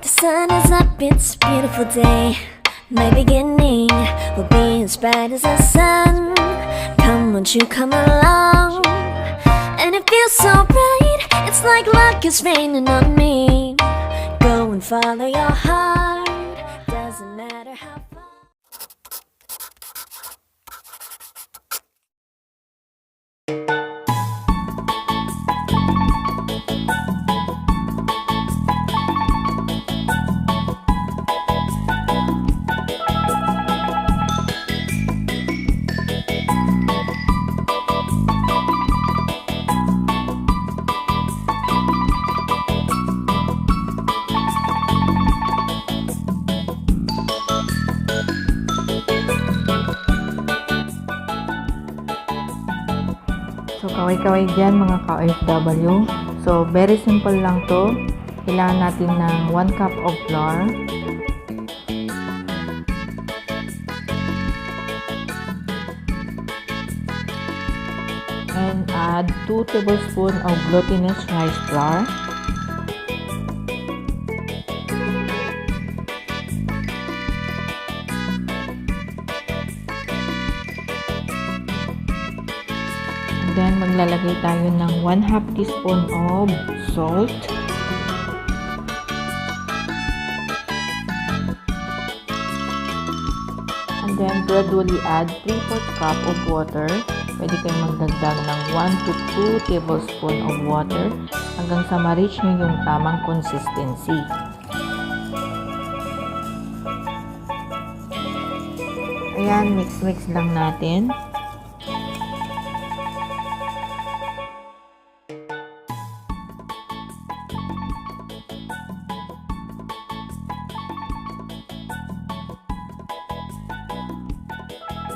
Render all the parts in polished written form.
The sun is up, it's a beautiful day. My beginning will be as bright as the sun. Come, won't you come along? And it feels so bright, it's like luck is raining on me. Go and follow your heart, doesn't matter how far. So, kaway-kaway dyan mga ka-OFW. So, very simple lang to. Kailangan natin ng 1 cup of flour. And add 2 tablespoons of glutinous rice flour. Then, maglalagay tayo ng 1/2 teaspoon of salt. And then, gradually add 3/4 cup of water. Pwede kayong magdagdag ng 1 to 2 tablespoon of water hanggang sa ma-reach nyo yung tamang consistency. Ayan, mix-mix lang natin.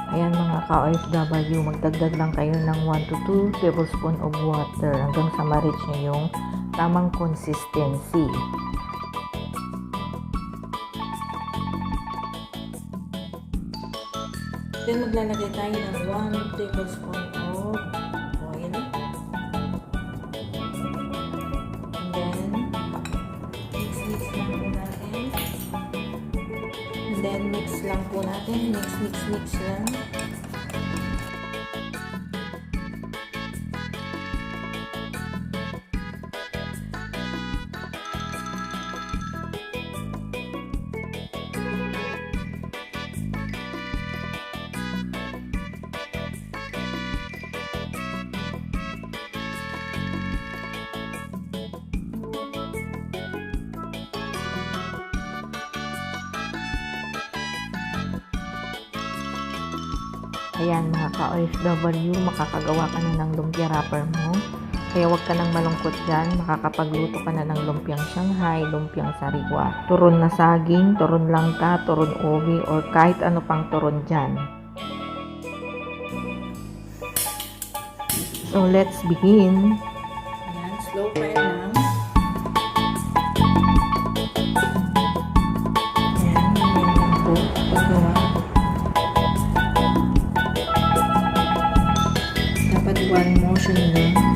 Ayan mga ka-OFW, magdagdag lang kayo ng 1 to 2 tablespoon of water hanggang sa ma-reach nyo yung tamang consistency. Then maglalagay tayo ng 1 tablespoon of oil. And then, mix lang po natin. And then, mix lang po natin. Mix lang. Ayan mga ka-OFW, makakagawa ka na ng lumpia wrapper mo. Kaya huwag ka nang malungkot dyan, makakapagluto ka na ng lumpiang Shanghai, lumpiang sariwa, turon na saging, turon langka, turon ubi, or kahit ano pang turon dyan. So let's begin. Ayan, slow fire lang. Ayan, ganyan po paggawa. Dapat one motion lang.